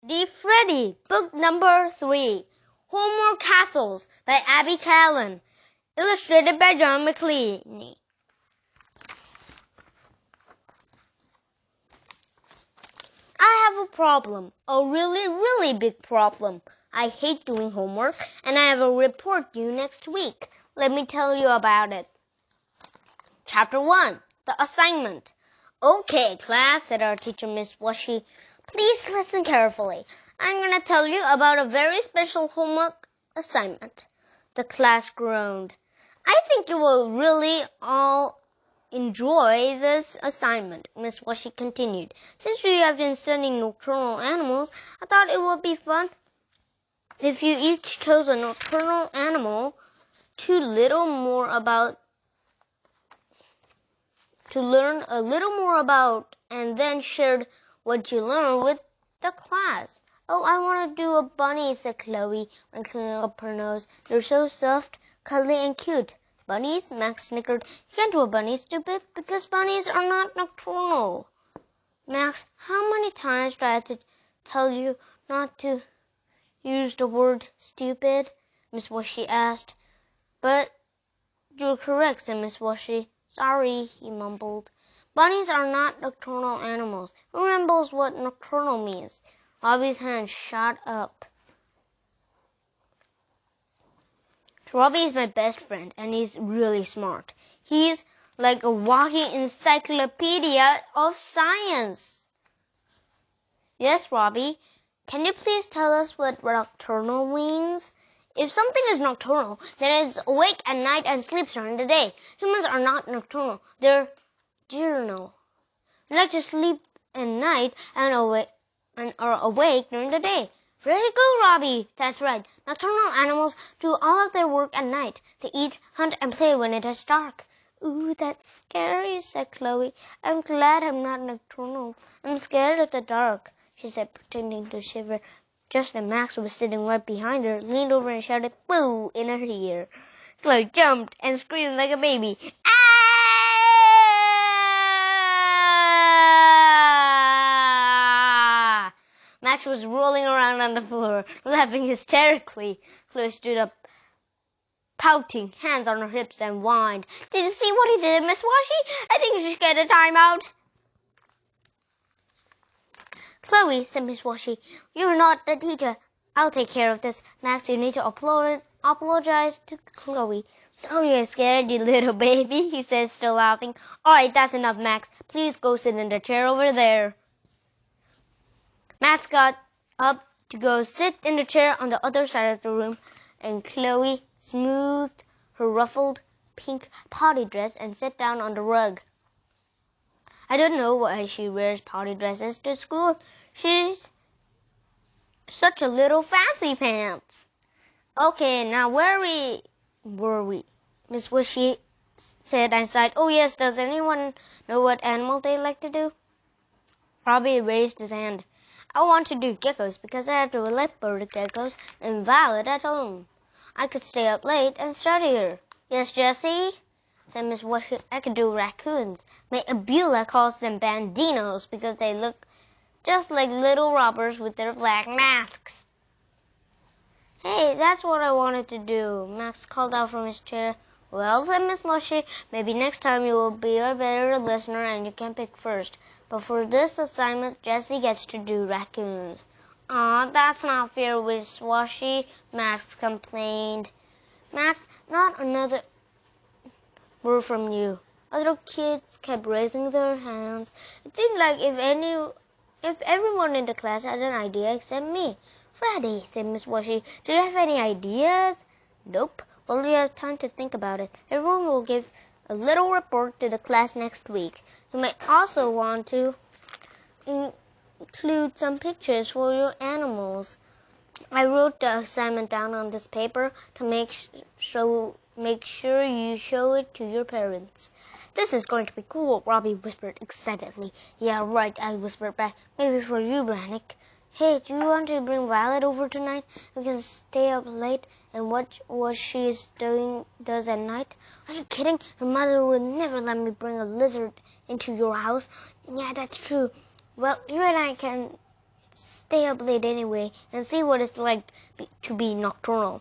The Freddy, book number 3, Homework Castles by Abby Callan, illustrated by John McLean. I have a problem, a really big problem. I hate doing homework, and I have a report due next week. Let me tell you about it. Chapter 1, the assignment. Okay, class, said our teacher, Miss Washy. Please listen carefully. I'm going to tell you about a very special homework assignment. The class groaned. I think you will really all enjoy this assignment, Miss Washy continued. Since we have been studying nocturnal animals, I thought it would be fun if you each chose a nocturnal animal to learn a little more about and then shared what you learned with the class. Oh, I want to do a bunny, said Chloe, wrinkling up her nose. They're so soft, cuddly, and cute. Bunnies? Max snickered. You can't do a bunny, stupid, because bunnies are not nocturnal. Max, how many times do I have to tell you not to use the word stupid? Miss Washy asked. But you're correct, said Miss Washy. Sorry, he mumbled. Bunnies are not nocturnal animals. Who remembers what nocturnal means? Robbie's hand shot up. Robbie is my best friend, and he's really smart. He's like a walking encyclopedia of science. Yes, Robbie. Can you please tell us what nocturnal means? If something is nocturnal, then it is awake at night and sleeps during the day. Humans are not nocturnal. They're diurnal. They like to sleep at night and are awake during the day. Very good, Robbie. That's right. Nocturnal animals do all of their work at night. They eat, hunt, and play when it is dark. Ooh, that's scary, said Chloe. I'm glad I'm not nocturnal. I'm scared of the dark, she said, pretending to shiver. Just as Max was sitting right behind her, leaned over and shouted, "Boo!" in her ear. Chloe jumped and screamed like a baby. Ah! Max was rolling around on the floor, laughing hysterically. Chloe stood up, pouting, hands on her hips, and whined. Did you see what he did, Miss Washy? I think you should get a timeout. Chloe, said Miss Washy, you're not the teacher. I'll take care of this. Max, you need to apologize to Chloe. Sorry I scared you, little baby, he said, still laughing. All right, that's enough, Max. Please go sit in the chair over there. Max got up to go sit in the chair on the other side of the room, and Chloe smoothed her ruffled pink potty dress and sat down on the rug. I don't know why she wears potty dresses to school. She's such a little fancy pants. Okay, now where were we? Miss Wishy said and sighed. Oh yes, does anyone know what animal they like to do? Robbie raised his hand. I want to do geckos because I have to leopard geckos and Violet at home. I could stay up late and study her. Yes, Jessie? Said Miss Washy. I could do raccoons. My Abula calls them bandinos because they look just like little robbers with their black masks. Hey, that's what I wanted to do, Max called out from his chair. Well, said Miss Washy, maybe next time you will be a better listener and you can pick first. But for this assignment, Jessie gets to do raccoons. Aw, that's not fair, Miss Washy, Max complained. Max, not another word from you. Other kids kept raising their hands. It seemed like if everyone in the class had an idea except me. Freddy, said Miss Washy, do you have any ideas? Nope. Well, you have time to think about it. Everyone will give a little report to the class next week. You might also want to include some pictures for your animals. I wrote the assignment down on this paper to make sure you show it to your parents. This is going to be cool, Robbie whispered excitedly. Yeah, right, I whispered back. Maybe for you, Brannick. Hey, do you want to bring Violet over tonight? We can stay up late and watch what she does at night. Are you kidding? Your mother would never let me bring a lizard into your house. Yeah, that's true. Well, you and I can stay up late anyway and see what it's like to be nocturnal.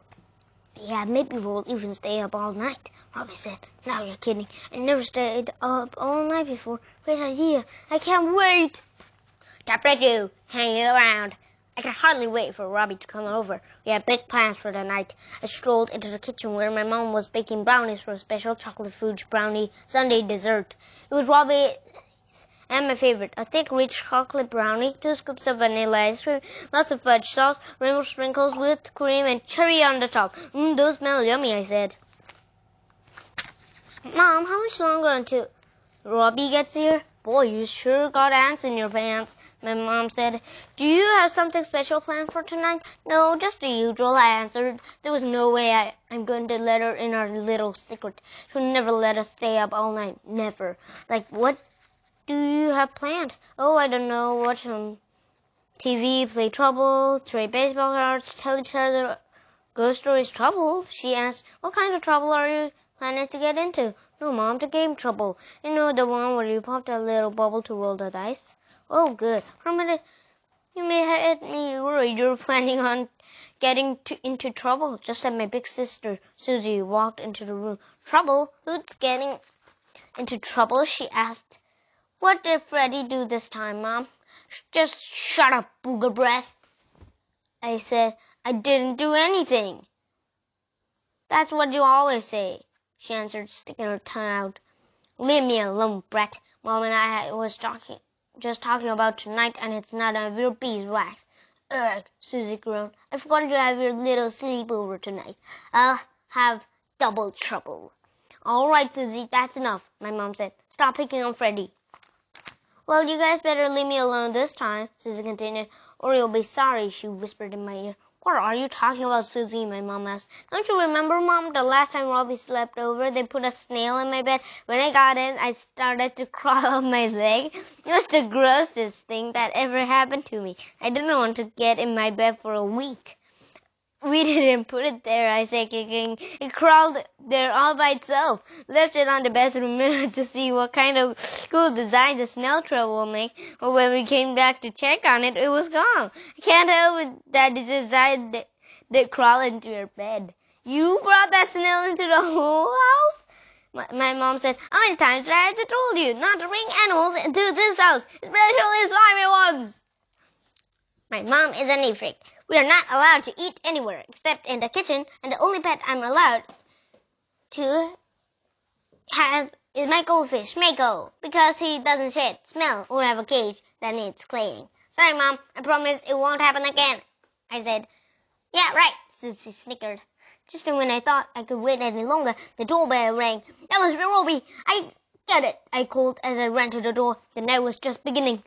Yeah, maybe we'll even stay up all night, Robbie said. Now you're kidding. I never stayed up all night before. Great idea. I can't wait. Chapter 2, hanging around. I can hardly wait for Robbie to come over. We had big plans for the night. I strolled into the kitchen where my mom was baking brownies for a special chocolate fudge brownie Sunday dessert. It was Robbie's and my favorite, a thick, rich chocolate brownie, 2 scoops of vanilla ice cream, lots of fudge sauce, rainbow sprinkles, whipped cream, and cherry on the top. Those smell yummy, I said. Mom, how much longer until Robbie gets here? Boy, you sure got ants in your pants, my mom said. Do you have something special planned for tonight? No, just the usual, I answered. There was no way I'm going to let her in our little secret. She'll never let us stay up all night. Never. Like, what do you have planned? Oh, I don't know. Watch some TV, play Trouble, trade baseball cards, tell each other ghost stories. Trouble? She asked. What kind of trouble are you planning to get into? No, Mom, the game Trouble. You know, the one where you pop that little bubble to roll the dice? Oh, good. For a minute, you may have me worried you're planning on getting into trouble, just like my big sister, Susie, walked into the room. Trouble? Who's getting into trouble? She asked. What did Freddy do this time, Mom? Just shut up, booger breath. I said, I didn't do anything. That's what you always say, she answered, sticking her tongue out. Leave me alone, Brett. Mom and I was just talking about tonight, and it's none of your beeswax. Ugh, Susie groaned. I forgot you have your little sleepover tonight. I'll have double trouble. All right, Susie, that's enough, my mom said. Stop picking on Freddy. Well, you guys better leave me alone this time, Susie continued, or you'll be sorry, she whispered in my ear. What are you talking about, Susie? My mom asked. Don't you remember, Mom, the last time Robbie slept over, they put a snail in my bed. When I got in, I started to crawl up my leg. It was the grossest thing that ever happened to me. I didn't want to get in my bed for a week. We didn't put it there, I said, kicking. It crawled there all by itself. Left it on the bathroom mirror to see what kind of cool design the snail trail will make. But when we came back to check on it, it was gone. I can't help it that it decided to crawl into your bed. You brought that snail into the whole house? My mom said, how many times did I have told you not to bring animals into this house, especially slimy ones? My mom is a neat freak. We are not allowed to eat anywhere except in the kitchen, and the only pet I'm allowed to have is my goldfish, Mako, because he doesn't shit, smell, or have a cage that needs cleaning. Sorry, Mom. I promise it won't happen again, I said. Yeah, right, Susie snickered. Just when I thought I could wait any longer, the doorbell rang. That was Robbie. I get it, I called as I ran to the door. The night was just beginning.